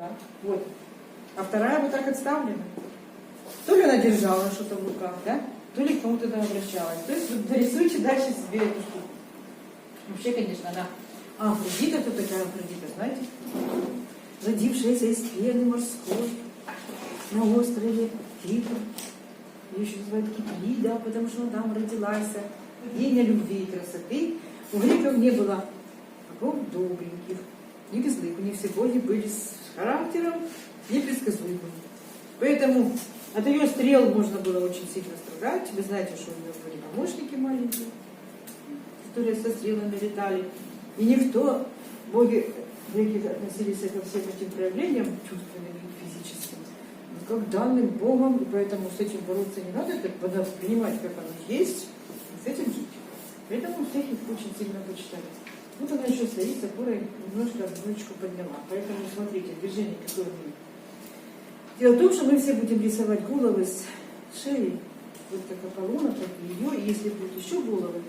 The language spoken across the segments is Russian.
Да? Вот. А вторая вот так отставлена. То ли она держала что-то в руках, да? То ли к кому-то обращалась. То есть вот дорисуйте дальше себе эту штуку. Вообще, конечно, она... Афродита, кто такая Афродита, знаете? Родившаяся из пены морской на острове Кипр. Ее еще называют Киприда, потому что она там родилась. Имя любви и красоты. У греков не было богов добреньких, не безлых. У них все боги были с характером непредсказуемым. Поэтому от ее стрел можно было очень сильно страдать. Вы знаете, что у нее были помощники маленькие, которые со стрелами летали. И никто, боги греки относились ко всем этим проявлениям чувственным и физическим, как данным Богом, и поэтому с этим бороться не надо, это воспринимать, как оно есть, и с этим жить. Поэтому всех их очень сильно почитали. Вот она еще стоит, с опорой немножко одиночку подняла. Поэтому смотрите, движение какое будет. Дело в том, что мы все будем рисовать головы с шеи, вот как Аполлона, так и ее, и если будут еще головы,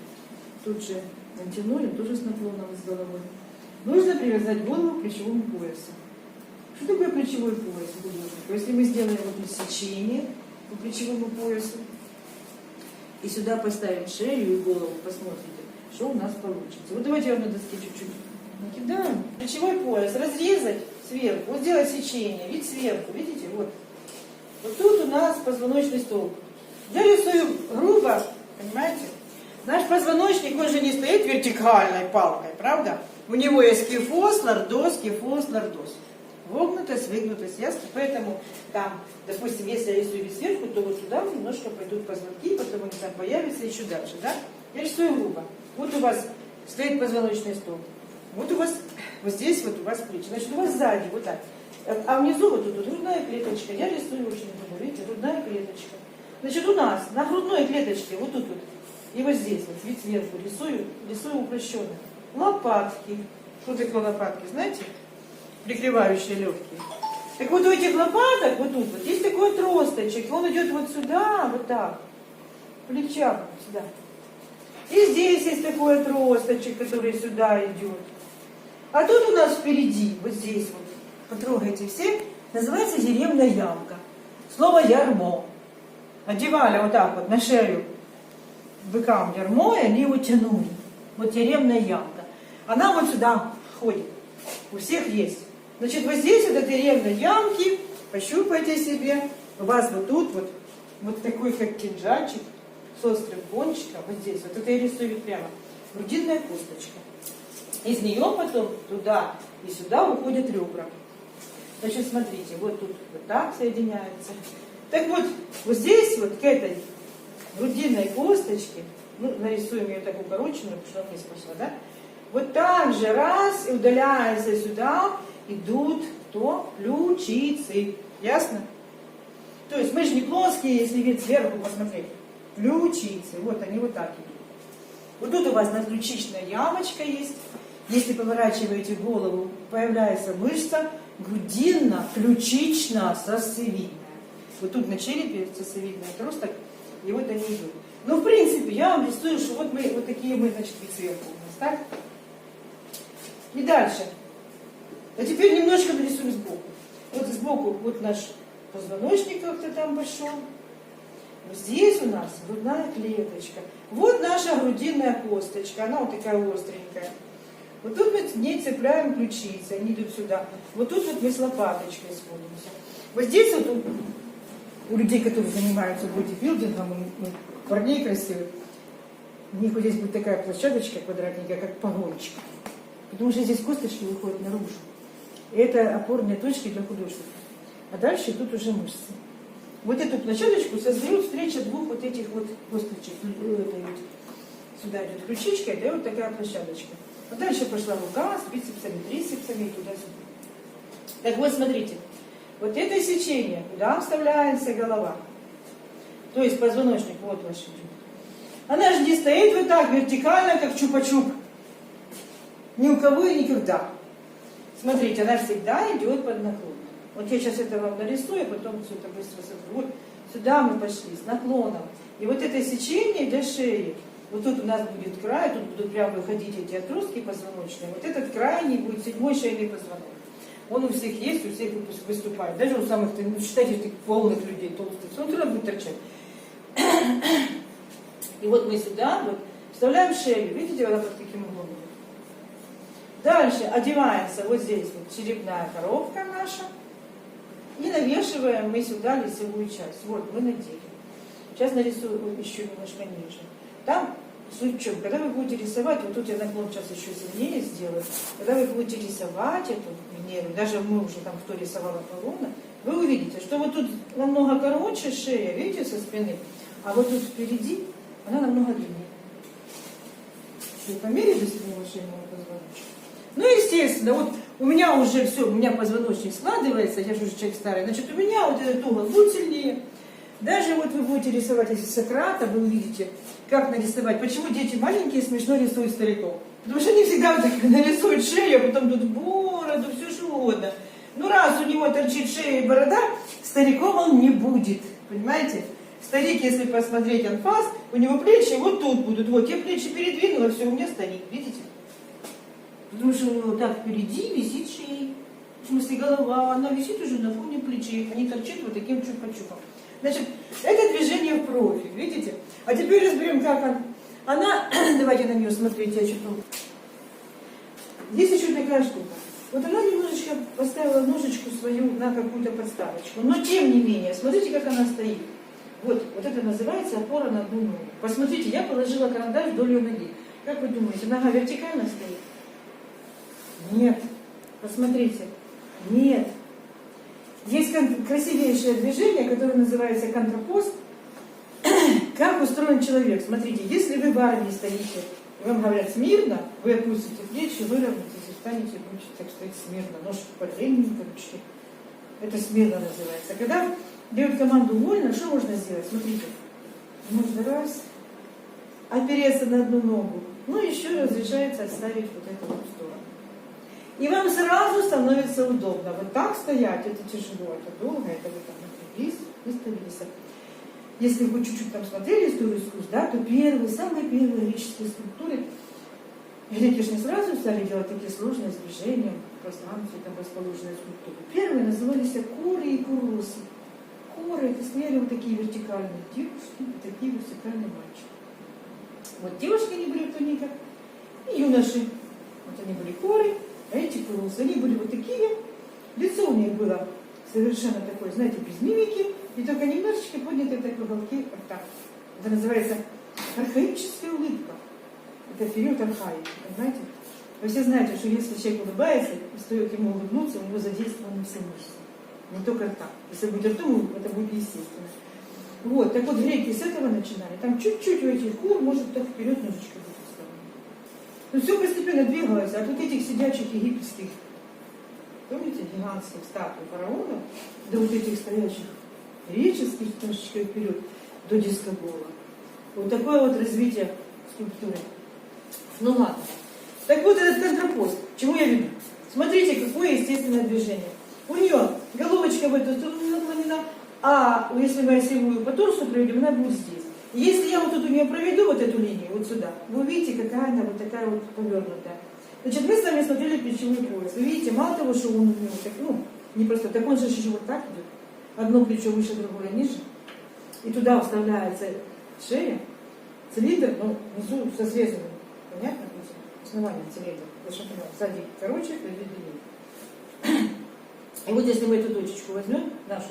тут же антинолем, тоже с наклоном с головой. Нужно привязать голову к плечевому поясу. Что такое плечевой пояс у художника? Если мы сделаем вот сечение по плечевому поясу, и сюда поставим шею и голову, посмотрите, что у нас получится. Вот давайте я на доске чуть-чуть накидаем. Плечевой пояс разрезать сверху, вот сделать сечение, вид сверху, видите, вот. Вот тут у нас позвоночный столб. Я рисую грубо, понимаете? Наш позвоночник, он же не стоит вертикальной палкой, правда? У него есть кифоз, лордоз, вогнутость, выгнутость, ясно? Поэтому там, допустим, если я рисую вид сверху, то вот сюда немножко пойдут позвонки, потом они там появятся еще дальше, да? Я рисую грубо. Вот у вас стоит позвоночный столб. Вот у вас, вот здесь вот у вас плечи. Значит, у вас сзади вот так. А внизу вот тут грудная клеточка. Я рисую очень грубо, видите, грудная клеточка. Значит, у нас на грудной клеточке, вот тут вот, и вот здесь вот, вид сверху, рисую упрощенно. Лопатки. Что такое лопатки, знаете? Прикрывающие легкие. Так вот у этих лопаток, вот тут вот, есть такой отросточек. Он идет вот сюда, вот так. В плечах, вот сюда. И здесь есть такой отросточек, который сюда идет. А тут у нас впереди, вот здесь вот, потрогайте все, называется еремная ямка. Слово ярмо. Одевали вот так вот на шею быкам ярмо, и они его тянули. Вот еремная ямка. Она вот сюда входит. У всех есть. Значит, вот здесь вот этой еремной ямки, пощупайте себе. У вас вот тут вот такой как кинжальчик с острым кончиком. Вот здесь. Вот это я рисую прямо. Грудинная косточка. Из нее потом туда и сюда уходят ребра. Значит, смотрите, вот тут вот так соединяются. Так вот, вот здесь вот к этой грудинной косточке, ну, нарисуем ее так укороченную, потому что вниз пошла, да? Вот так же раз, и удаляется сюда, идут кто? Ключицы. Ясно? То есть мы же не плоские, если вид сверху посмотреть. Ключицы. Вот они вот так идут. Вот тут у вас надключичная ямочка есть. Если поворачиваете голову, появляется мышца грудинно-ключично-сосцевидная. Вот тут на черепе сосцевидный отросток, и вот они идут. Ну, в принципе, я вам рисую, что вот мы, вот такие мы, значит, вид сверху у нас, так? И дальше. А теперь немножко нарисуем сбоку. Вот сбоку вот наш позвоночник как-то там пошел. Вот здесь у нас грудная клеточка. Вот наша грудинная косточка. Она вот такая остренькая. Вот тут мы к ней цепляем ключицы. Они идут сюда. Вот тут вот мы с лопаточкой сходимся. Вот здесь вот у людей, которые занимаются бодибилдингом, парней красивых, у них вот здесь будет такая площадочка квадратненькая, как погончик. Потому что здесь косточки выходят наружу. И это опорные точки для художника. А дальше тут уже мышцы. Вот эту площадочку создает встреча двух вот этих вот косточек. Сюда идет ключичка, и вот такая площадочка. А дальше пошла рука с бицепсами, трицепсами и туда-сюда. Так вот, смотрите. Вот это сечение, куда вставляется голова. То есть позвоночник, вот ваш идет. Она же не стоит вот так вертикально, как чупа-чуп. Ни у кого и никогда. Смотрите, она всегда идет под наклоном. Вот я сейчас это вам нарисую, а потом все это быстро сотру. Вот сюда мы пошли, с наклоном. И вот это сечение для шеи. Вот тут у нас будет край, тут будут прямо выходить эти отростки позвоночные. Вот этот крайний будет седьмой шейный позвонок. Он у всех есть, у всех выступает. Даже у самых, ну, считайте, этих полных людей, толстых, он все равно будет торчать. И вот мы сюда вот вставляем шею, видите, она под таким углом. Дальше одевается вот здесь вот черепная коробка наша. И навешиваем мы сюда лицевую часть. Вот, мы надели. Сейчас нарисую еще немножко ниже. Там суть в чем? Когда вы будете рисовать, вот тут я наклон сейчас еще сильнее сделаю, когда вы будете рисовать эту Венеру, даже мы уже там, кто рисовал Аполлона, вы увидите, что вот тут намного короче шея, видите, со спины, а вот тут впереди она намного длиннее. Что, померили спину шейного позвоночника? Ну, естественно, вот у меня уже все, у меня позвоночник складывается, я же уже человек старый, значит, у меня вот этот угол будет сильнее. Даже вот вы будете рисовать, если Сократа, вы увидите, как нарисовать. Почему дети маленькие смешно рисуют стариков? Потому что они всегда вот так нарисуют шею, а потом тут бороду, все что угодно. Ну, раз у него торчит шея и борода, стариком он не будет, понимаете? Старик, если посмотреть анфас, у него плечи вот тут будут. Вот, я плечи передвинула, все, у меня старик, видите? Потому что у него так впереди висит шея. В смысле, голова, она висит уже на фоне плечей, они торчат вот таким чупа-чупом. Значит, это движение в профиль, видите? А теперь разберем, как она давайте на нее смотреть, я читаю. Здесь еще такая штука. Вот она немножечко поставила ножечку свою на какую-то подставочку, но тем не менее, смотрите, как она стоит. Вот это называется опора на одну ногу. Посмотрите, я положила карандаш вдоль ее ноги. Как вы думаете, нога вертикально стоит? Нет. Посмотрите. Нет. Есть красивейшее движение, которое называется контрапост. Как устроен человек? Смотрите, если вы в армии стоите, и вам говорят смирно, вы опустите плечи, выровняетесь и встанете, и будете так стоять смирно. Ножки под ремень, ручки. Это смирно называется. Когда дают команду вольно, что можно сделать? Смотрите. Можно раз, опереться на одну ногу. Ну, еще разрешается отставить вот эту вот сторону. И вам сразу становится удобно. Вот так стоять, это тяжело, это долго, это вы там напряглись, выставились. Если вы чуть-чуть там смотрели историю искусств, да, то самые первые греческие скульптуры, греки же не сразу стали делать такие сложные с движением в пространстве, там расположенные скульптуры. Первые назывались коры и куросы. Коры — это стояли вот такие вертикальные девушки и такие вертикальные мальчики. Вот девушки, они были в туниках, и юноши. Вот они были коры, а эти куросы, они были вот такие. Лицо у них было совершенно такое, знаете, без мимики, и только немножечко подняты так уголки рта. Это называется архаическая улыбка. Это период архаики, понимаете? Вы все знаете, что если человек улыбается, и стоит ему улыбнуться, у него задействованы все мышцы. Не только рта. Если будет ртом, это будет естественно. Вот, так вот, греки с этого начинали. Там чуть-чуть у этих кур, может, так вперед немножечко будет вставлено. Но все постепенно двигалось. От вот этих сидячих египетских, помните, гигантских статуй фараонов, до вот этих стоящих греческих, немножечко вперед, до дискобола. Вот такое вот развитие скульптуры. Ну ладно. Так вот этот контрапост. К чему я веду? Смотрите, какое естественное движение. У нее головочка в эту сторону наклонена, а если мы осевую по торсу проведем, она будет здесь. И если я вот тут у нее проведу вот эту линию, вот сюда, вы увидите, какая она вот такая вот повернутая. Значит, мы с вами смотрели плечевой пояс. Вы видите, мало того, что он у него так, не просто, так он же еще вот так идет. Одно плечо выше, другое ниже. И туда вставляется шея, цилиндр, но внизу со срезанным. Понятно? Основание цилиндра. Сзади короче, впереди длиннее. И вот если мы эту точечку возьмем, нашу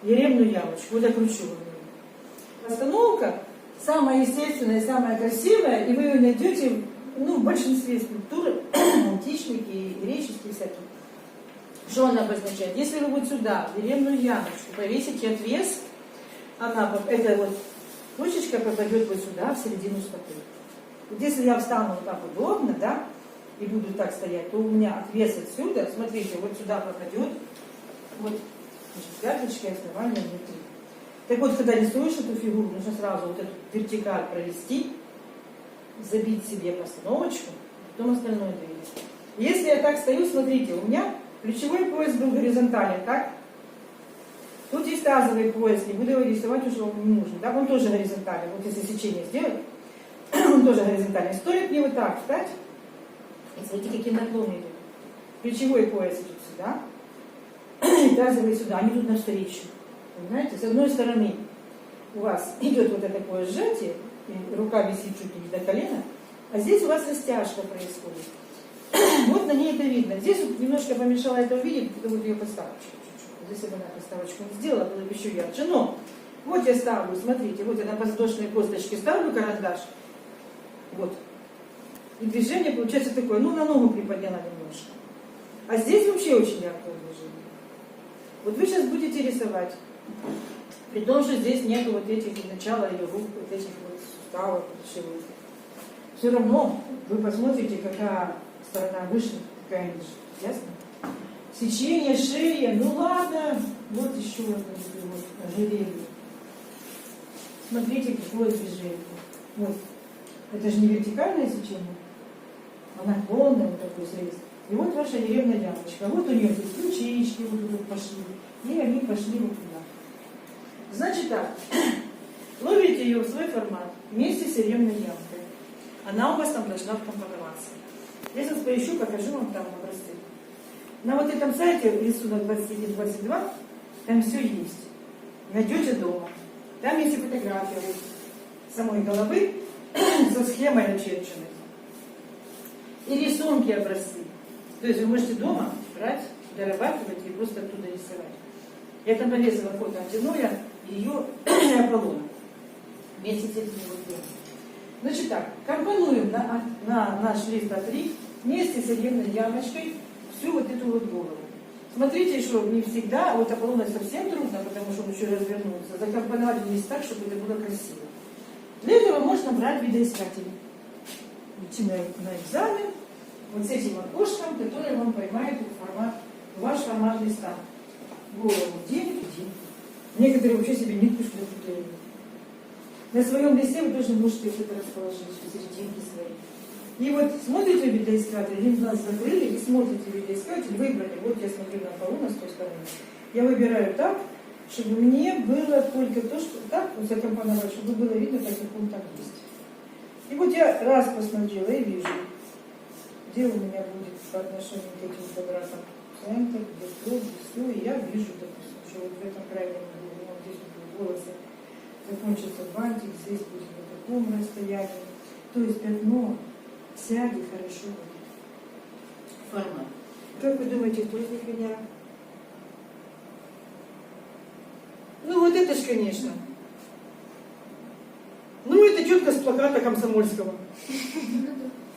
еремную ямочку, вот окручиваем ее. Постановка самая естественная, самая красивая, и вы ее найдете в большинстве скульптур, античных и греческих всяких. Что она обозначает? Если вы вот сюда, в еремную ямочку, повесите отвес, эта вот точечка попадет вот сюда, в середину стопы. Вот если я встану вот так удобно, да, и буду так стоять, то у меня отвес отсюда, смотрите, вот сюда попадет, вот, пяточки, основания внутри. Так вот, когда рисуешь эту фигуру, нужно сразу вот эту вертикаль провести, забить себе постановочку, потом остальное двигать. Если я так стою, смотрите, у меня плечевой пояс был горизонтален, так? Тут есть тазовый пояс, не буду его рисовать, уже он не нужен, да? Он тоже горизонтален, вот если сечение сделать, он тоже горизонтальный. Стоит мне вот так встать, и смотрите, какие наклоны идут. Плечевой пояс идет сюда, и тазовый сюда, они идут навстречу. Понимаете? С одной стороны у вас идет вот это такое сжатие, и рука висит чуть ли не до колена, а здесь у вас растяжка происходит. Вот на ней это видно. Здесь вот немножко помешало это увидеть, потому что ее подставочка чуть-чуть. Здесь бы она подставочку не сделала, было бы еще ярче. Но вот я ставлю, смотрите, вот я на подвздошной косточке ставлю карандаш. Вот. И движение получается такое, ну на ногу приподняла немножко. А здесь вообще очень яркое движение. Вот вы сейчас будете рисовать. При том, что здесь нету вот этих начала ее рук, вот этих вот суставов, плечевых. Все равно вы посмотрите, какая сторона выше, какая ниже. Ясно? Сечение, шея, ну ладно. Вот еще одно вот, ожерелье. Смотрите, какое движение. Вот. Это же не вертикальное сечение. Она наклонная, вот такой срез. И вот ваша деревная ямочка. Вот у нее здесь ключички вот тут пошли. И они пошли вот туда. Значит так. Ловите ее в свой формат вместе с еремной ямкой. Она у вас там должна вкомпоноваться. Я сейчас поищу, покажу вам там образцы. На вот этом сайте рисунок 21-22 там все есть. Найдете дома. Там есть и фотография самой головы со схемой очерченной. И рисунки образцы. То есть вы можете дома брать, дорабатывать и просто оттуда рисовать. Я там порезала фото Антиноя и ее и Аполлона. Вместе с этими вот двумя. Значит так, компонуем на наш лист А3 вместе с одной ямочкой всю вот эту вот голову. Смотрите, что не всегда, вот Аполлона совсем трудно, потому что он еще развернулся, закомпоновать вниз так, чтобы это было красиво. Для этого можно брать видоискатель. Идти на экзамен вот с этим окошком, которое вам поймает ваш формат листа. Голову день. Некоторые вообще себе нитку шли. На своем листе вы тоже можете это расположить посерединке своей. И вот смотрите видоискатель, один глаз закрыли и смотрите видоискатель, выбрали. Вот я смотрю на Аполлона с той стороны. Я выбираю так, чтобы мне было только то, что так вот закомпоновать, чтобы было видно, как он там есть. И вот я раз посмотрела и вижу, где у меня будет по отношению к этим квадратам центр, где то, где все, и я вижу, допустим, что вот в этом крайнем углу, вот здесь вот волосы, закончится бантик, здесь будет на таком расстоянии. То есть пятно сядет хорошо в формат. Как вы думаете, кто из них Венера? Ну вот это ж, конечно. Ну это четко с плаката Комсомольского.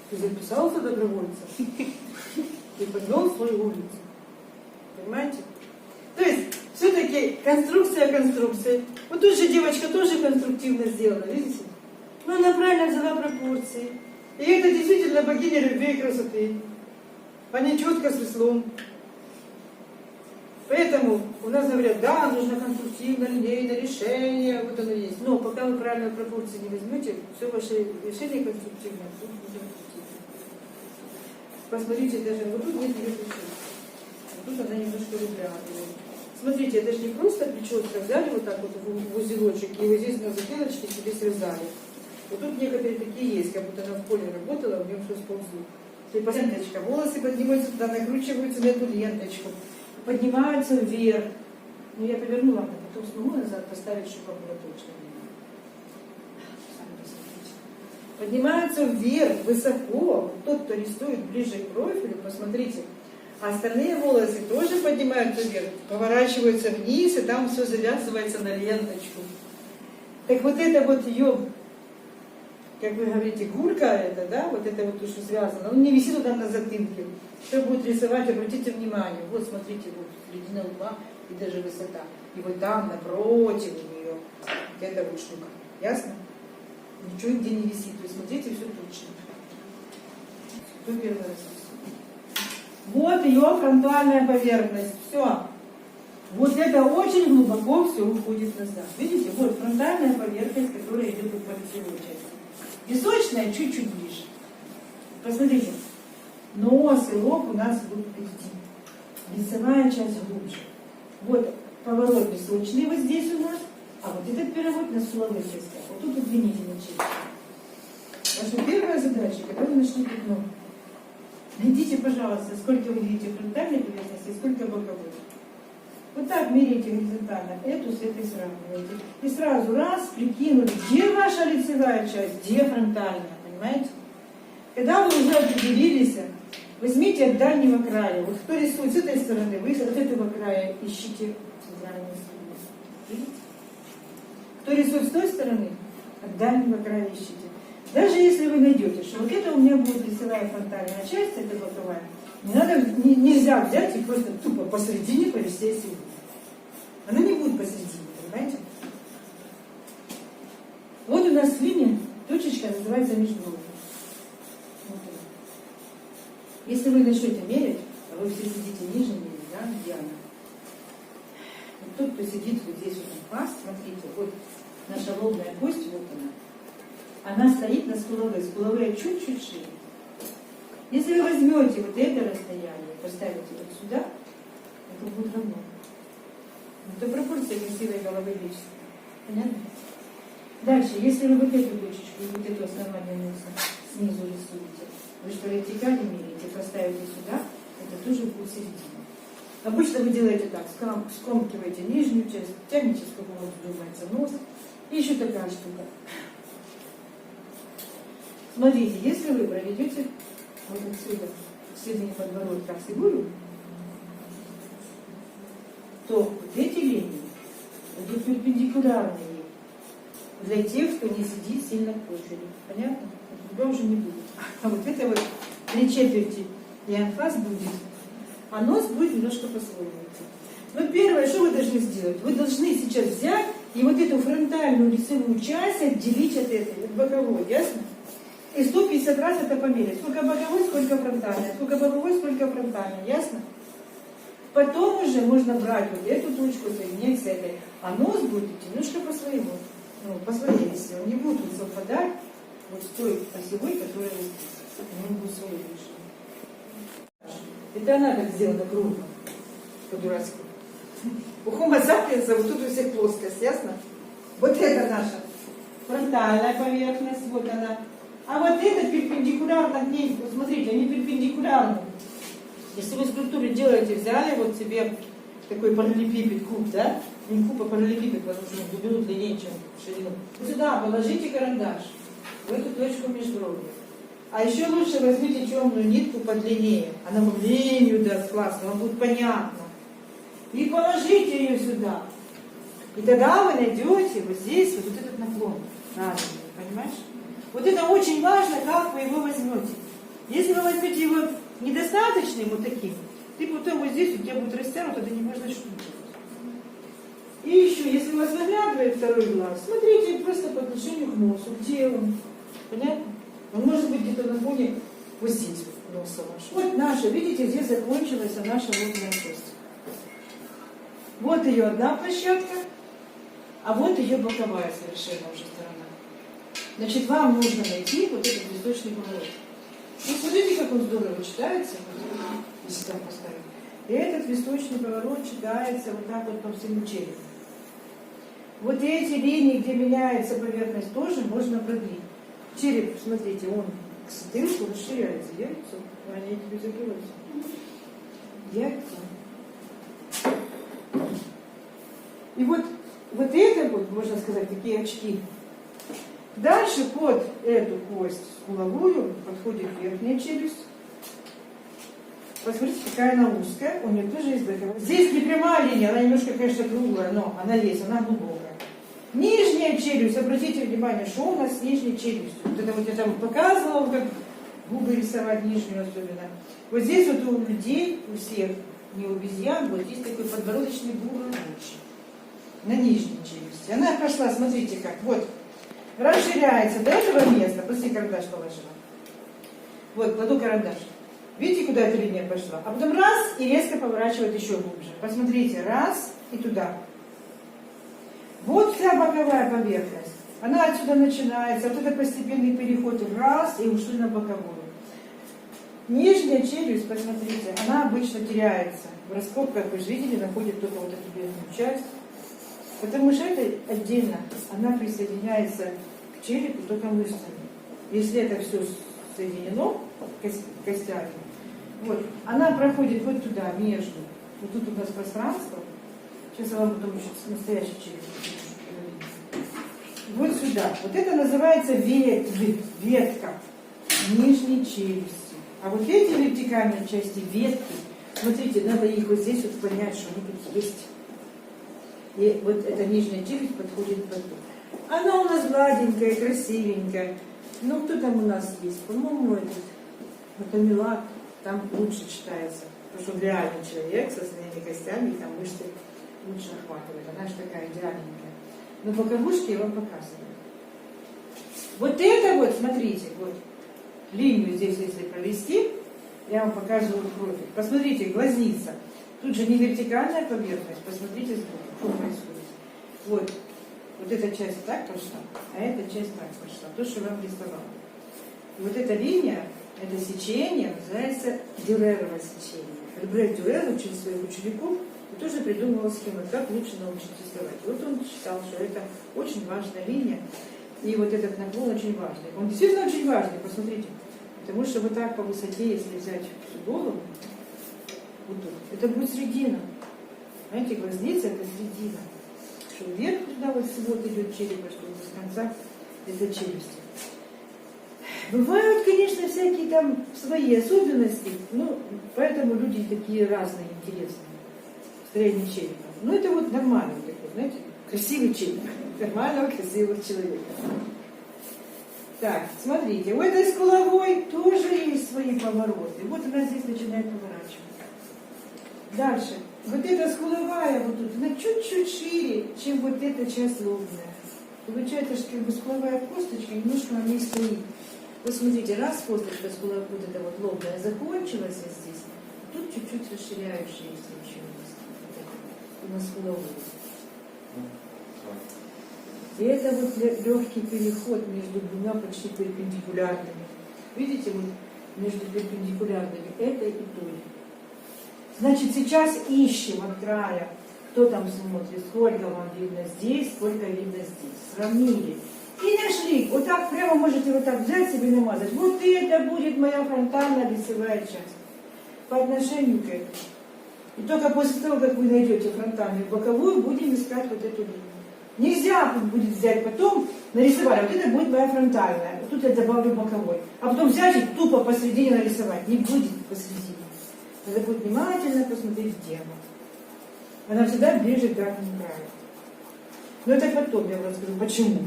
Ты записался добровольцем и подвел свою улицу. Понимаете? То есть, все-таки конструкция. Вот тут же девочка тоже конструктивно сделала, видите? Но она правильно взяла пропорции. И это действительно богиня любви и красоты. Они четко с веслом. Поэтому у нас говорят, да, нужно конструктивно, линейное решение, вот оно есть. Но пока вы правильно пропорции не возьмете, все ваше решение конструктивное. Посмотрите, даже вот тут нет ее плеча. Вот тут она немножко выглядывает. Смотрите, это же не просто прическа взяли вот так вот в узелочек, и вот здесь на затылочке себе связали. Вот тут некоторые такие есть, как будто она в поле работала, в нем все сползло. Ленточка, волосы поднимаются туда, накручиваются на эту ленточку, поднимаются вверх. Ну, я поверну вам, потом смогу назад поставить, чтобы было точно. Поднимаются вверх, высоко. Тот, кто рисует ближе к профилю, посмотрите. А остальные волосы тоже поднимаются вверх, поворачиваются вниз, и там все завязывается на ленточку. Так вот это вот ее, как вы говорите, гулька это, да, вот это вот то, что связано, он не висит туда на затылке. Кто будет рисовать, обратите внимание. Вот смотрите, вот середина лба и даже высота. И вот там, напротив у нее, вот эта вот штука. Ясно? Ничего нигде не висит. Вы смотрите, все точно. Кто первый раз? Вот ее фронтальная поверхность. Все. Вот это очень глубоко все уходит назад. Видите? Вот фронтальная поверхность, которая идет по лицевой части. Височная чуть-чуть ближе. Посмотрите. Нос и лоб у нас будут впереди. Лицевая часть глубже. Вот поворот височный вот здесь у нас. А вот этот перевод на скуловых частях. Вот тут удлинительный часть. Ваша первая задача, когда вы нашли пятно. Найдите, пожалуйста, сколько вы видите фронтальной поверхности, сколько боковой. Вот так меряйте горизонтально, эту с этой сравниваете. И сразу раз, прикинули, где ваша лицевая часть, где фронтальная, понимаете? Когда вы уже определились, возьмите от дальнего края. Вот кто рисует с этой стороны, вы от этого края ищите центральную сторону. Видите? Кто рисует с той стороны, от дальнего края ищите. Даже если вы найдете, что вот это у меня будет лицевая фронтальная часть, это боковая, нельзя взять и просто тупо посередине повести сюда. Она не будет посередине, понимаете? Вот у нас линия, точечка называется межбровье. Вот. Если вы начнете мерять, а вы все сидите ниже мерить, да, где она? Вот тот, кто сидит вот здесь вот на класс, смотрите, вот наша лобная кость, вот она. Она стоит на скуловой, скуловые чуть-чуть шире. Если вы возьмете вот это расстояние и поставите вот сюда, это будет равно. Это пропорция красивой головы личности. Понятно? Дальше, если вы вот эту точечку и вот эту основание носа снизу рисуете, вы что, вертикали меряете, поставите сюда, это тоже будет середина. Обычно вы делаете так, скомкиваете нижнюю часть, тянете, сколько у вас вздумается нос, и еще такая штука. Смотрите, если вы проведете вот отсюда средний подбородок так фигуру, то вот эти линии будут перпендикулярные для тех, кто не сидит сильно к почве. Понятно? Тебя уже не будет. А вот это вот 3/4 и анфас будет, а нос будет немножко по-своему. Но первое, что вы должны сделать? Вы должны сейчас взять и вот эту фронтальную лицевую часть отделить от этой, от боковой, ясно? И 150 раз это померить. Сколько боковой, сколько фронтальной. Сколько боковой, сколько фронтальной. Ясно? Потом уже можно брать вот эту точку, соединять с этой. А нос будет идти немножко по своему. Ну, по своей оси. Он не будет вот совпадать вот с той осевой, которая вот здесь. Он будет свой лишний. Это она так сделана кругло. По-дурацки. У Homo sapiens вот тут у всех плоскость. Ясно? Вот это наша фронтальная поверхность. Вот она. А вот это перпендикулярно к ней, вот смотрите, они перпендикулярны. Если вы скульптуру делаете, взяли вот себе такой параллелепипед, куб, да? Не куб, а параллелепипед, потому что в глубину длиннее, чем в ширину. Сюда положите карандаш, в эту точку межбровья. А еще лучше возьмите темную нитку подлиннее. Она вам линию даст классно, вам будет понятно. И положите ее сюда. И тогда вы найдете вот здесь вот этот наклон. Правильно, понимаешь? Вот это очень важно, как вы его возьмете. Если вы возьмете его недостаточным, вот таким, ты потом вот здесь у тебя будет растянуто, ты не можешь знать, что делать. И еще, если у вас выглядывает второй глаз, смотрите просто по отношению к носу, где он. Понятно? Он может быть где-то на фоне вот здесь вот носа вашего. Вот наша, видите, здесь закончилась наша лобная кость. Вот ее одна площадка, а вот ее боковая совершенно уже сторона. Значит, вам нужно найти вот этот височный поворот. Ну, смотрите, как он здорово читается, если там поставить. И этот височный поворот читается вот так вот по всему черепу. Вот эти линии, где меняется поверхность, тоже можно продлить. Череп, смотрите, он к затылку расширяется, яйцо, они тебе закрываются. Яйцо. И вот это вот, можно сказать, такие очки. Дальше под эту кость скуловую подходит верхняя челюсть. Посмотрите, какая она узкая. У нее тоже есть боковая. Здесь не прямая линия, она немножко, конечно, круглая, но она есть, она глубокая. Нижняя челюсть, обратите внимание, что у нас с нижней челюстью. Вот это вот я там показывала, как губы рисовать нижнюю особенно. Вот здесь вот у людей, у всех, не у обезьян, вот есть такой подбородочный бугор на нижней челюсти. Она пошла, смотрите как, вот. Расширяется до этого места. После карандаш положила. Вот, кладу карандаш. Видите, куда эта линия пошла? А потом раз и резко поворачивает еще глубже. Посмотрите, раз и туда. Вот вся боковая поверхность. Она отсюда начинается. Вот это постепенный переход. Раз и ушли на боковую. Нижняя челюсть, посмотрите, она обычно теряется. В раскопках, вы же видели, находит только вот эту верхнюю часть. Потому что это отдельно, она присоединяется к черепу только мышцами. Если это все соединено костями, Вот, она проходит вот туда, между. Вот тут у нас пространство. Сейчас я вам потом еще настоящий челюсть покажу. Вот сюда. Вот это называется ветка нижней челюсти. А вот эти вертикальные части ветки, смотрите, надо их вот здесь вот понять, что они тут есть. И вот эта нижняя челюсть подходит под тут. Она у нас гладенькая, красивенькая. Ну, кто там у нас есть? По-моему, это Милак, там лучше читается. Потому что он реальный человек со своими костями, и там мышцы лучше охватывает. Она же такая идеальненькая. Но боковушки я вам показываю. Вот это вот, смотрите, вот, линию здесь, если провести, я вам показываю профиль. Посмотрите, глазница. Тут же не вертикальная поверхность, посмотрите сбоку, что происходит. Вот. Вот эта часть так пошла, а эта часть так пошла. То, что я вам рисовала. И вот эта линия, это сечение называется Дюрерово сечение. Альбрехт Дюрер учил своих учеников и тоже придумывал схему, как лучше научиться рисовать. Вот он считал, что это очень важная линия. И вот этот наклон очень важный. Он действительно очень важный, посмотрите. Потому что вот так по высоте, если взять всю голову, вот тут, это будет средина. Знаете, глазница это средина. Что вверх туда вот идет череп, что до конца это челюсти. Бывают, конечно, всякие там свои особенности, ну, поэтому люди такие разные, интересные. Строение черепа. Ну, это вот нормальный такой, знаете, красивый череп. Нормального, красивого человека. Так, смотрите, у этой скуловой тоже есть свои повороты. Вот она здесь начинает поворачиваться. Дальше. Вот эта скуловая вот тут, она чуть-чуть шире, чем вот эта часть лобная. Получается, что как бы скуловая косточка немножко на ней стоит. Вот смотрите, раз косточка скуловая, вот эта вот лобная закончилась вот здесь, тут чуть-чуть расширяющаяся еще есть. Вот на скуловую. И это вот легкий переход между двумя почти перпендикулярными. Видите, вот между перпендикулярными этой и той. Значит, сейчас ищем от края, кто там смотрит, сколько вам видно здесь, сколько видно здесь. Сравнили. И нашли. Вот так прямо можете вот так взять себе и намазать. Вот это будет моя фронтальная лицевая часть. По отношению к этому. И только после того, как вы найдете фронтальную и боковую, будем искать вот эту линию. Нельзя будет взять потом, нарисовать. Вот это будет моя фронтальная. Вот тут я добавлю боковой. А потом взять и тупо посередине нарисовать. Не будет посередине. Надо будет внимательно посмотреть в тему. Она всегда ближе к дальнему краю. Но это потом я вам расскажу, почему.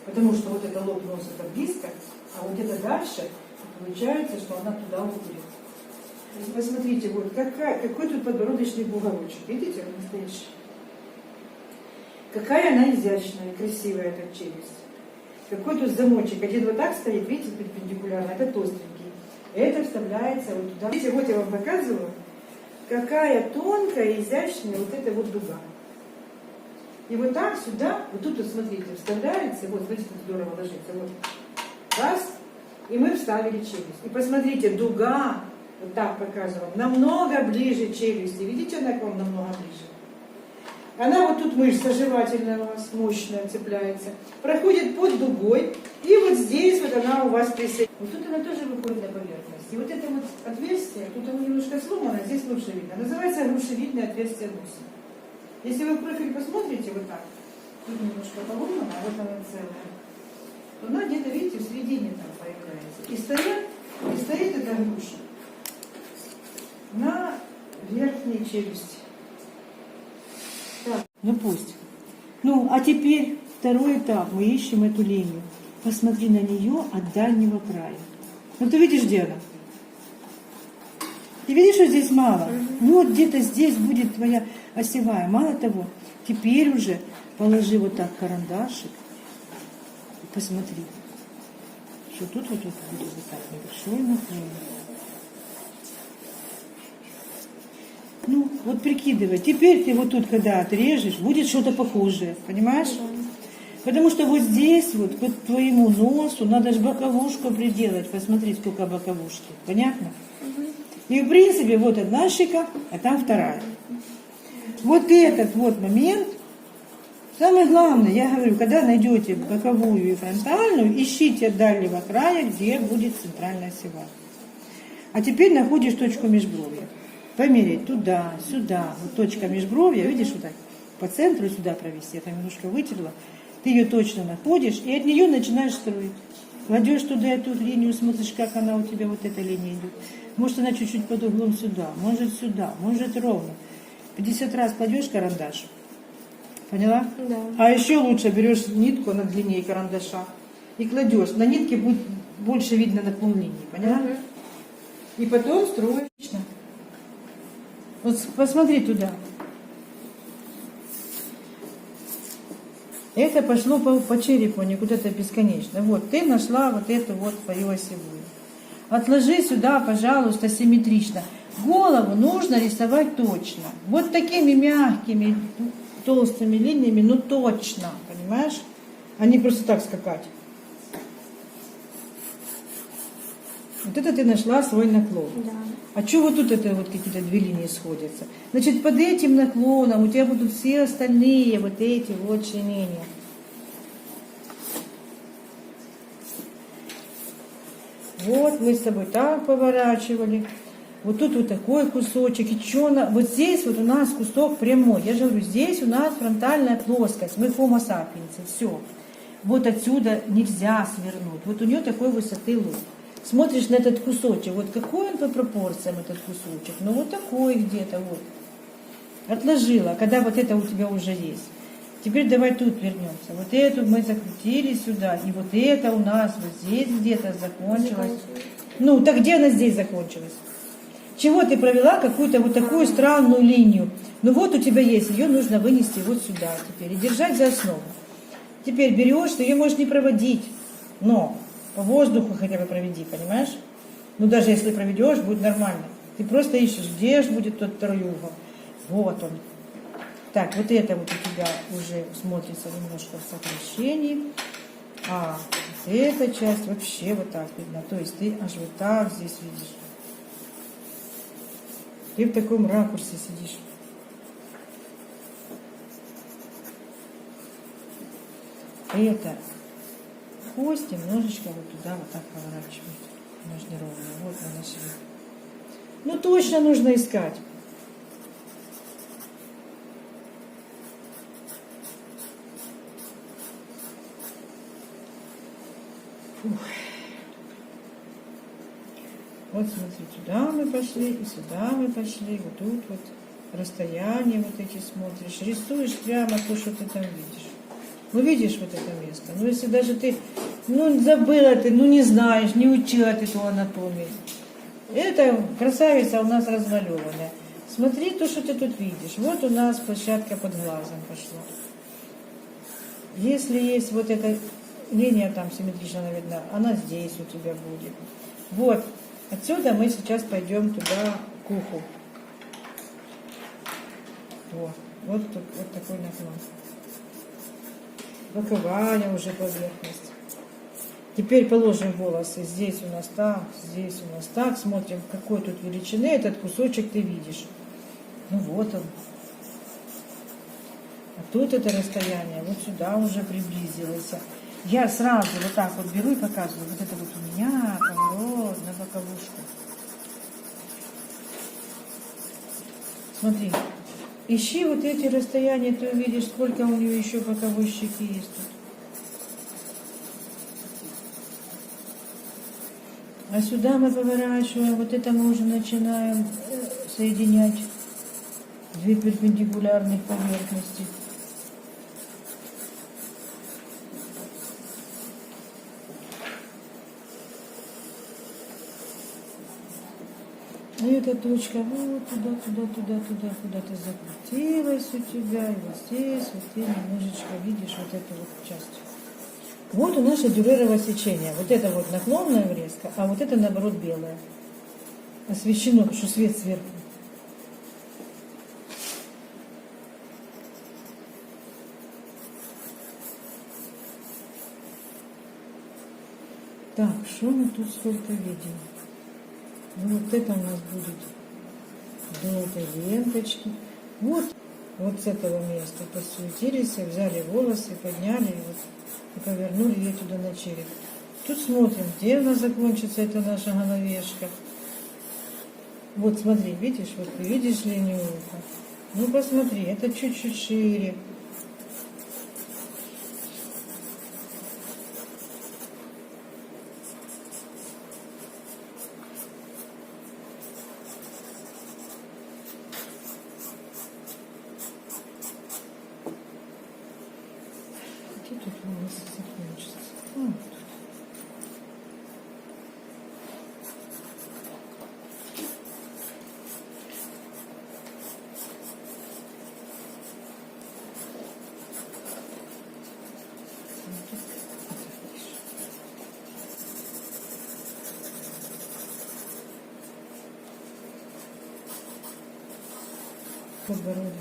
Потому что вот это лоб носа это близко, а вот это дальше, получается, что она туда уходит. Посмотрите, вот какой тут подбородочный бугорочек. Видите, он настоящий. Какая она изящная, красивая эта челюсть. Какой тут замочек. Один вот так стоит, видите, перпендикулярно, это толстенький. Это вставляется вот туда. Видите, вот я вам показываю, какая тонкая, изящная вот эта вот дуга. И вот так сюда, вот тут вот смотрите, вставляется, вот смотрите, как здорово ложится. Вот. Раз, и мы вставили челюсть. И посмотрите, дуга, вот так показываю, намного ближе челюсти. Видите, она к вам намного ближе. Она вот тут мышца жевательная у вас мощная цепляется, проходит под дугой, и вот здесь вот она у вас присоединяется. Вот тут она тоже выходит на поверхность. И вот это вот отверстие, тут оно немножко сломано, здесь лучше видно. Называется грушевидное отверстие носа. Если вы в профиль посмотрите вот так, тут немножко поломано, а вот она целая, то она где-то, видите, в середине там появляется. И стоит эта груша на верхней челюсти. Так. Ну пусть. Ну, а теперь второй этап. Мы ищем эту линию. Посмотри на нее от дальнего края. Ну, ты видишь, где она? Ты видишь, что здесь мало? Вот где-то здесь будет твоя осевая. Мало того, теперь уже положи вот так карандашик и посмотри, что тут вот будет вот так небольшой наклон. Ну, вот прикидывай. Теперь ты вот тут, когда отрежешь, будет что-то похожее. Понимаешь? Потому что вот здесь, вот к твоему носу, надо же боковушку приделать. Посмотри, сколько боковушки. Понятно? И, в принципе, вот одна щека, а там вторая. Вот этот вот момент, самое главное, я говорю, когда найдете боковую и фронтальную, ищите от дальнего края, где будет центральная осевая. А теперь находишь точку межбровья. Померить туда, сюда. Вот точка межбровья, видишь, вот так. По центру сюда провести. Я там немножко вытерла. Ты ее точно находишь и от нее начинаешь строить. Кладешь туда эту линию, смотришь, как она у тебя, вот эта линия идет. Может, она чуть-чуть под углом сюда, может ровно. 50 раз кладешь карандаш. Поняла? Да. А еще лучше берешь нитку на длине карандаша и кладешь. На нитке будет больше видно наклон линии. Поняла? И потом строишь. Вот посмотри туда. Это пошло по черепу, не куда-то бесконечно. Вот, ты нашла вот эту вот свою осевую. Отложи сюда, пожалуйста, симметрично. Голову нужно рисовать точно. Вот такими мягкими, толстыми линиями, ну точно, понимаешь? А не просто так скакать. Вот это ты нашла свой наклон. Да. А что вот тут это вот какие-то две линии сходятся? Значит, под этим наклоном у тебя будут все остальные вот эти вот членения. Вот мы с тобой так поворачивали. Вот тут вот такой кусочек. И что вот здесь вот у нас кусок прямой. Я же говорю, здесь у нас фронтальная плоскость. Мы homo sapiens. Все. Вот отсюда нельзя свернуть. Вот у нее такой высоты лоб. Смотришь на этот кусочек, вот какой он по пропорциям, этот кусочек, ну вот такой где-то, вот. Отложила, когда вот это у тебя уже есть. Теперь давай тут вернемся. Вот эту мы закрутили сюда, и вот это у нас вот здесь где-то закончилось. Ну, так где она здесь закончилась? Чего ты провела какую-то вот такую странную линию? Ну вот у тебя есть, ее нужно вынести вот сюда теперь и держать за основу. Теперь берешь, ты ее можешь не проводить, но по воздуху хотя бы проведи, понимаешь? Ну, даже если проведешь, будет нормально. Ты просто ищешь, где же будет тот второй угол. Вот он. Так, вот это вот у тебя уже смотрится немножко в сокращении. А вот эта часть вообще вот так видно. То есть ты аж вот так здесь видишь. Ты в таком ракурсе сидишь. Это кость немножечко вот туда вот так поворачивать. Она же неровная. Вот мы нашли. Ну точно нужно искать. Фух. Вот смотри, сюда мы пошли, и сюда мы пошли. Вот тут вот расстояние вот эти смотришь. Рисуешь прямо то, что ты там видишь. Ну, видишь вот это место. Ну, если даже ты, ну, забыла ты, ну, не знаешь, не учила ты эту анатомию. Это красавица у нас размалеванная. Смотри то, что ты тут видишь. Вот у нас площадка под глазом пошла. Если есть вот эта линия там симметрично видна, она здесь у тебя будет. Вот. Отсюда мы сейчас пойдем туда к уху. Вот. Вот такой наклон. Боковая уже поверхность. Теперь положим волосы. Здесь у нас так, здесь у нас так. Смотрим, какой тут величины этот кусочек ты видишь. Ну вот он. А тут это расстояние вот сюда уже приблизилось. Я сразу вот так вот беру и показываю. Вот это вот у меня поворот на боковушку. Смотри. Ищи вот эти расстояния, ты увидишь, сколько у нее еще боковой щеки есть тут. А сюда мы поворачиваем, вот это мы уже начинаем соединять две перпендикулярных поверхности. И эта точка вот туда, куда-то закрутилась у тебя. И вот здесь, вот ты немножечко видишь вот эту вот часть. Вот у нас дюрерова сечение. Вот это вот наклонная врезка, а вот это наоборот белое. Освещено, потому что свет сверху. Так, что мы тут сколько видим? Ну, вот это у нас будет до этой ленточки. Вот с этого места посуетились, взяли волосы, подняли и повернули ее туда на череп. Тут смотрим, где у нас закончится эта наша головешка. Вот смотри, видишь, вот ты видишь линию уха. Ну посмотри, это чуть-чуть шире. Где тут волосы закончатся? Вот тут. Подбородок.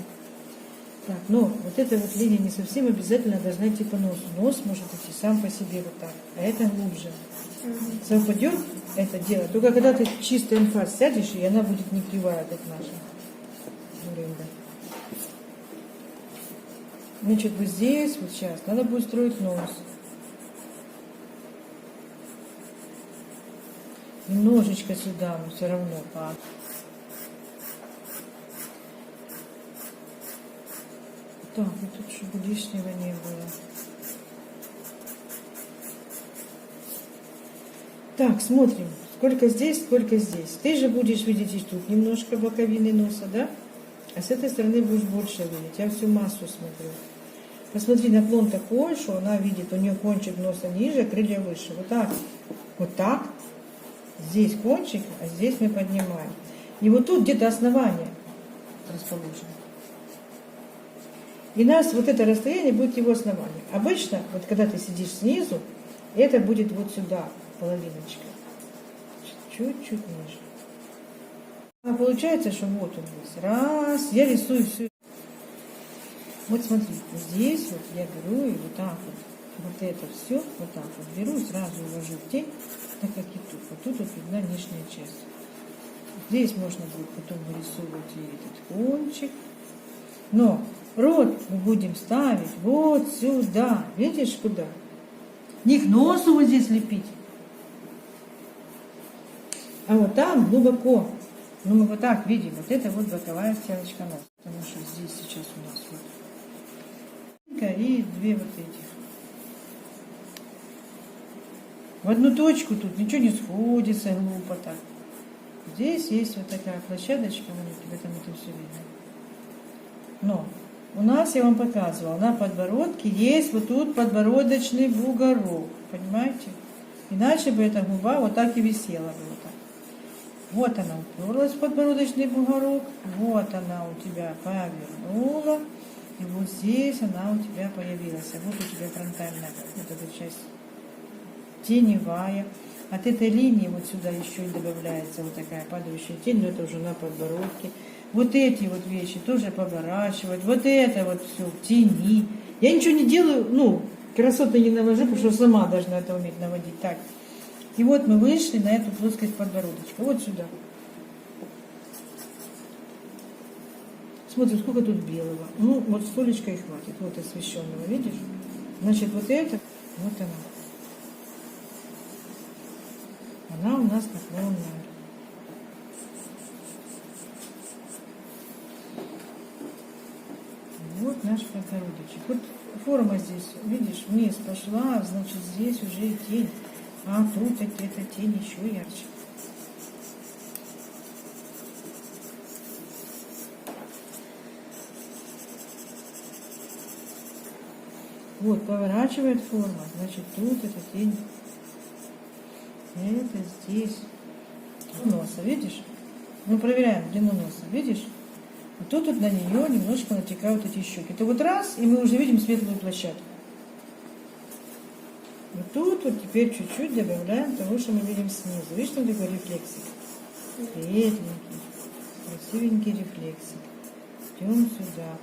Так, но вот эта вот линия не совсем обязательно должна идти по носу. Нос может идти сам по себе вот так, а это глубже. Совпадет это дело, только когда ты чисто эмфаз сядешь, и она будет не кривая, как наша. Значит, вот здесь, вот сейчас, надо будет строить нос. Немножечко сюда, но все равно. Так, и тут чтобы лишнего не было. Так, смотрим, сколько здесь, сколько здесь. Ты же будешь видеть и тут немножко боковины носа, да? А с этой стороны будешь больше видеть. Я всю массу смотрю. Посмотри, наклон такой, что она видит, у нее кончик носа ниже, крылья выше. Вот так. Вот так. Здесь кончик, а здесь мы поднимаем. И вот тут где-то основание расположено. И нас вот это расстояние будет его основание. Обычно, вот когда ты сидишь снизу, это будет вот сюда, половиночка. Чуть-чуть ниже. А получается, что вот он здесь. Раз, я рисую все. Вот смотри, здесь вот я беру и вот так вот это все, вот так вот беру и сразу увожу в тень, так как и тут. Вот тут вот видна нижняя часть. Здесь можно будет потом вырисовывать и этот кончик. Но рот мы будем ставить вот сюда. Видишь, куда? Не к носу вот здесь лепить, а вот там глубоко. Ну, мы вот так видим. Вот это вот боковая стеночка носа. Потому что здесь сейчас у нас вот и две вот этих. В одну точку тут ничего не сходится, глупо так. Здесь есть вот такая площадочка, в этом это все видно. Но у нас, я вам показывала, на подбородке есть вот тут подбородочный бугорок. Понимаете? Иначе бы эта губа вот так и висела бы вот так. Вот она уперлась в подбородочный бугорок. Вот она у тебя повернула. И вот здесь она у тебя появилась. А вот у тебя фронтальная вот эта часть теневая. От этой линии вот сюда еще и добавляется вот такая падающая тень, но это уже на подбородке. Вот эти вот вещи тоже поворачивать. Вот это вот все в тени. Я ничего не делаю, ну, красоты не навожу, потому что сама должна это уметь наводить. Так. И вот мы вышли на эту плоскость подбородочка. Вот сюда. Смотрим, сколько тут белого. Ну, вот столечко и хватит. Вот освещенного, видишь? Значит, вот это, вот она. Она у нас наклонная. Вот наш подбородочек. Вот форма здесь, видишь, вниз пошла, значит, здесь уже и тень. А тут эта тень еще ярче. Вот, поворачивает форма, значит, тут эта тень. Это здесь. Носа, видишь? Мы проверяем длину носа, видишь? А тут вот на нее немножко натекают эти щеки. Это вот раз, и мы уже видим светлую площадку. Вот тут вот теперь чуть-чуть добавляем того, что мы видим снизу. Видишь, там такой рефлексик? Светленький, красивенький рефлексик. Идем сюда.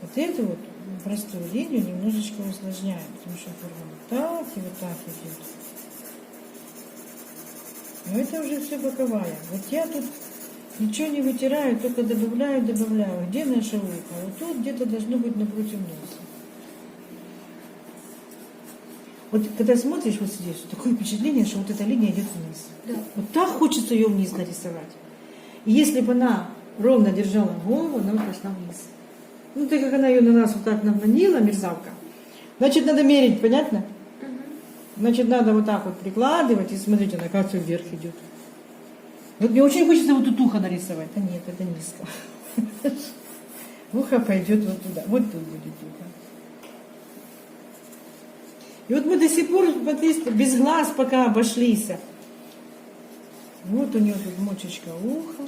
Вот эту вот простую линию немножечко усложняем, потому что форма вот так и вот так идет. Но это уже все боковая. Вот я тут ничего не вытираю, только добавляю. Где наша улыбка? Вот тут где-то должно быть напротив носа. Вот когда смотришь вот здесь, такое впечатление, что вот эта линия идет вниз. Да. Вот так хочется ее вниз нарисовать. И если бы она ровно держала голову, она бы пошла вниз. Ну, так как она ее на нас вот так наклонила, мерзавка, значит, надо мерить, понятно? Значит, надо вот так вот прикладывать, и смотрите, она, кажется, вверх идет. Вот мне очень хочется вот тут ухо нарисовать. А нет, это низко. Ухо пойдет вот туда. Вот тут будет ухо. И вот мы до сих пор, смотрите, без глаз пока обошлись. Вот у нее тут мочечка уха.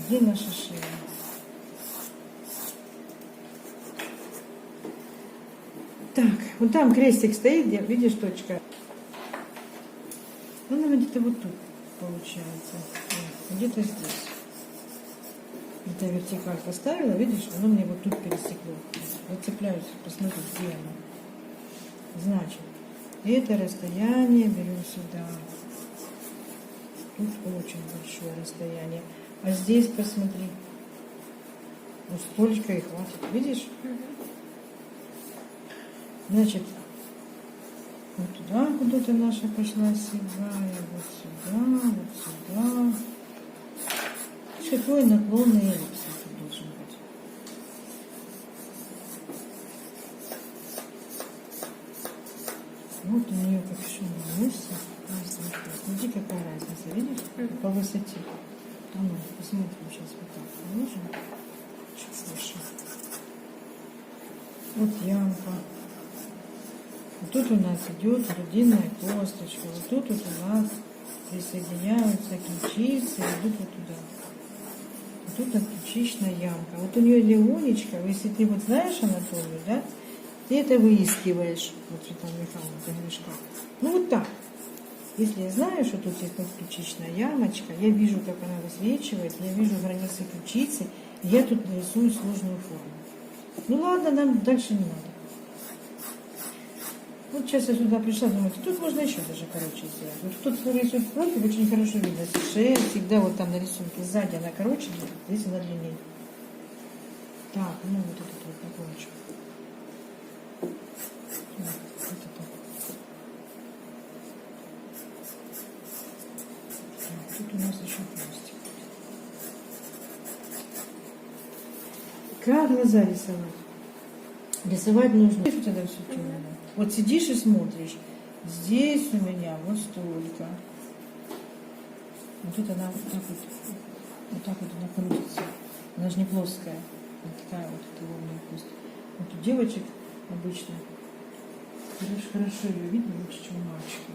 Где наша шея? Так, вот там крестик стоит, где, видишь, точка. Ну, наверное, где-то вот тут получается. Где-то здесь. Это я вертикаль поставила, видишь, оно мне вот тут пересекло. Я цепляюсь, посмотрю, где оно. Значит, это расстояние берем сюда. Тут очень большое расстояние. А здесь посмотри. Ну, сколько и хватит, видишь? Значит, вот туда куда-то наша пошла седая, вот сюда, вот сюда. Какой наклонный эллипс это должен быть. Вот у нее капюшон мышцы. Смотри, какая разница, видишь? По высоте. А ну, посмотрим сейчас вот так. Положим. Чуть выше. Вот ямка. Вот тут у нас идет грудинная косточка. Вот тут вот у нас присоединяются ключицы, идут вот туда. Вот тут ключичная ямка. Вот у нее леонечка, если ты вот знаешь анатомию, да, ты это выискиваешь. Вот Светлана Михайловна, ты говоришь как. Ну вот так. Если я знаю, что тут есть ключичная ямочка, я вижу, как она высвечивает, я вижу границы ключицы, и я тут нарисую сложную форму. Ну ладно, нам дальше не надо. Вот сейчас я сюда пришла, думаю, тут можно еще даже короче сделать. Вот тут рисует профиль, очень хорошо видно. Шея всегда вот там на рисунке сзади она короче, здесь она длиннее. Так, ну вот этот вот наклончик. Вот это. Так, тут у нас еще хвостик. Как глаза рисовать? Рисовать нужно. Видишь, тогда все темное. Вот сидишь и смотришь. Здесь у меня вот столько. Вот тут она вот так вот она крутится. Она же не плоская. Вот такая вот эта ровная кость. Вот у девочек обычно хорошо ее видно лучше, чем у мальчика.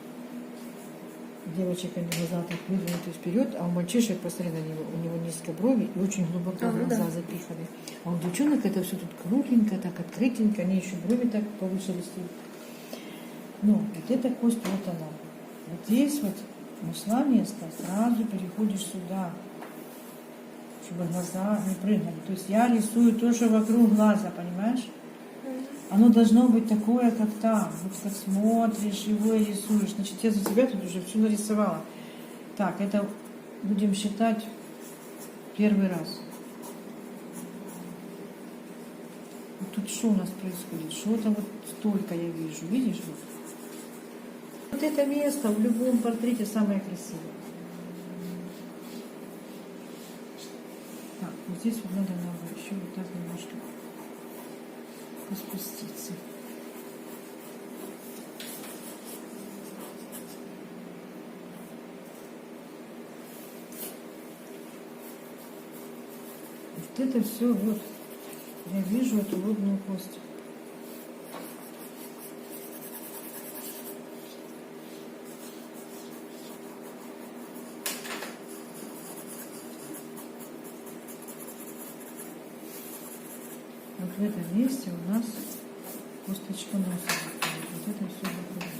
У девочек они глаза так выдвинуты вперед, а у мальчишек, посмотри на него, у него низко брови и очень глубоко глаза запиханы. А у девчонок это все тут кругленько, так открытенько, они еще брови так повыше растут. Но вот эта кость, вот она. Вот здесь вот нашла место, сразу переходишь сюда, чтобы глаза не прыгали. То есть я рисую тоже вокруг глаза, понимаешь? Оно должно быть такое, как там. Вот как смотришь его и рисуешь. Значит, я за тебя тут уже все нарисовала. Так, это будем считать первый раз. Вот тут что у нас происходит? Что-то вот столько я вижу. Видишь? Вот это место в любом портрете самое красивое. Так, вот здесь вот надо еще вот так немножко спуститься. Вот это все, вот, я вижу эту лобную кость. Вот в этом месте у нас косточка носа. Вот это все выходит.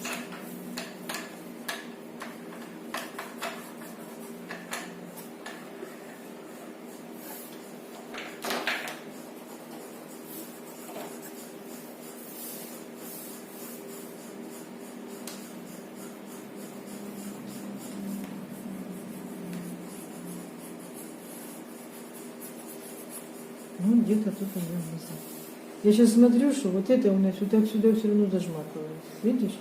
Ну, где-то тут у меня глаза. Я сейчас смотрю, что вот это у нас сюда все равно зажмакивается. Видишь?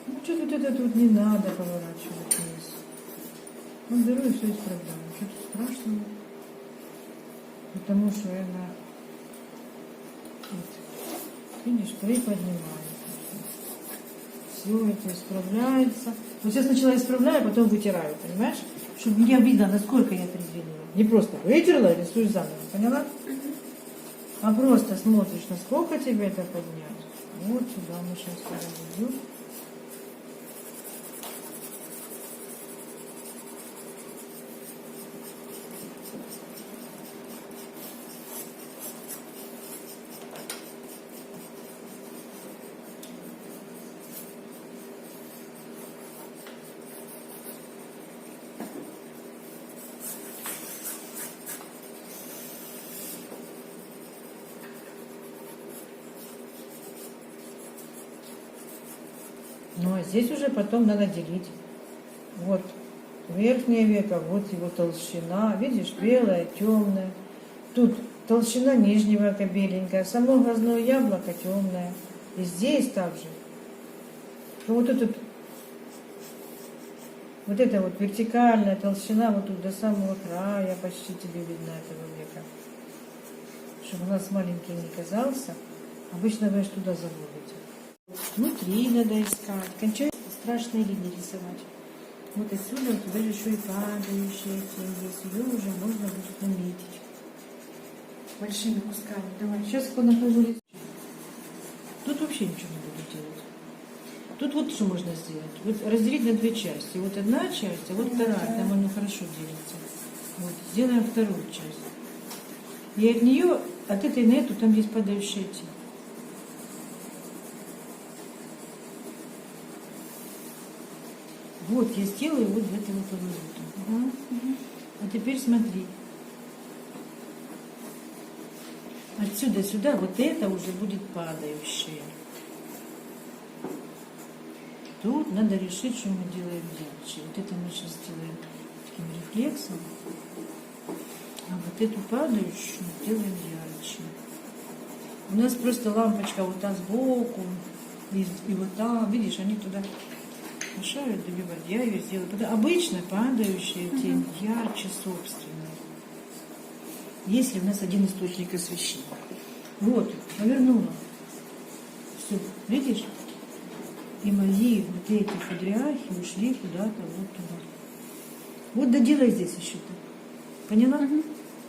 Ну, что вот это тут не надо поворачивать вниз. Ну, беру и все исправляю. Что-то страшного. Потому что она, вот, видишь, приподнимается. Все это исправляется. Вот я сначала исправляю, а потом вытираю, понимаешь? Чтобы мне видно, насколько я определила. Не просто вытерла и рисую заново, поняла? А просто смотришь, насколько тебе это поднять. Вот сюда мы сейчас переведем. Ну, а здесь уже потом надо делить. Вот верхнее веко, вот его толщина. Видишь, белая, темная. Тут толщина нижнего века беленькая, само глазное яблоко темное. И здесь также. Вот этот, вот эта вот вертикальная толщина, вот тут до самого края почти тебе видно этого века. Чтобы глаз маленький не казался. Обычно, говоришь, туда заводите. Внутри надо искать. Кончается страшные линии рисовать. Вот отсюда у тебя еще и падающая тень есть. Ее уже можно будет наметить. Большими кусками. Давай, сейчас я нахожу лицо. Тут вообще ничего не буду делать. Тут вот что можно сделать. Вот разделить на две части. Вот одна часть, а вот вторая. Там оно хорошо делится. Вот, сделаем вторую часть. И от нее, от этой на эту, там есть падающая тень. Вот я сделаю вот в этом повороте. А теперь смотри. Отсюда сюда вот это уже будет падающее. Тут надо решить, что мы делаем ярче. Вот это мы сейчас делаем таким рефлексом. А вот эту падающую делаем ярче. У нас просто лампочка вот там сбоку и вот там, видишь, они туда мешают добивать. Я ее сделаю. Обычно падающая тень ярче собственная. Если у нас один источник освещения. Вот, повернула. Все, видишь? И мои вот эти кудряхи ушли куда-то вот туда. Вот доделай здесь еще-то. Поняла?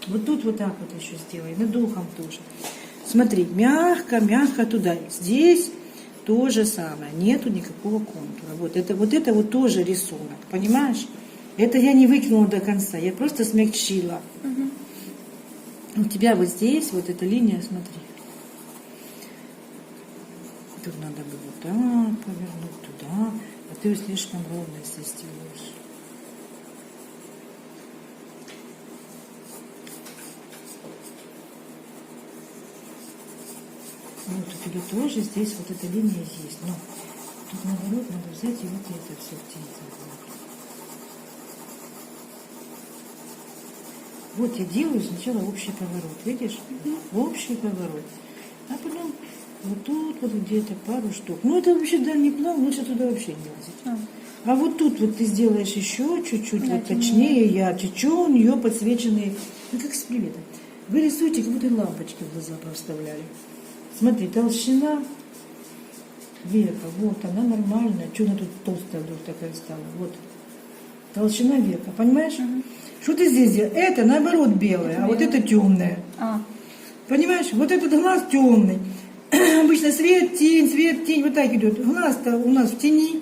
Вот тут вот так вот еще сделай. Над ухом тоже. Смотри, мягко, мягко туда. Здесь то же самое. Нету никакого контура. Вот это вот тоже рисунок. Понимаешь? Это я не выкинула до конца. Я просто смягчила. У тебя вот здесь, вот эта линия, смотри. Тут надо бы вот так повернуть туда. А ты ее слишком ровно здесь делаешь. Вот у тебя тоже здесь вот эта линия есть. Но тут наоборот надо взять и вот это все втянуть. Вот я делаю сначала общий поворот. Видишь? Общий поворот. А потом вот тут вот где-то пару штук. Ну это вообще дальний план, лучше туда вообще не лазить. А вот тут вот ты сделаешь еще чуть-чуть, вот точнее, ярче. Че у нее подсвеченные, ну как с приветом. Вы рисуете, как будто лампочки в глаза поставляли. Смотри, толщина века, вот она нормальная. Что она тут толстая вдруг такая стала? Вот. Толщина века, понимаешь? Что ты здесь делаешь? Это наоборот белое, а вот это темное. Понимаешь? Вот этот глаз темный. Обычно свет, тень, вот так идет. Глаз-то у нас в тени.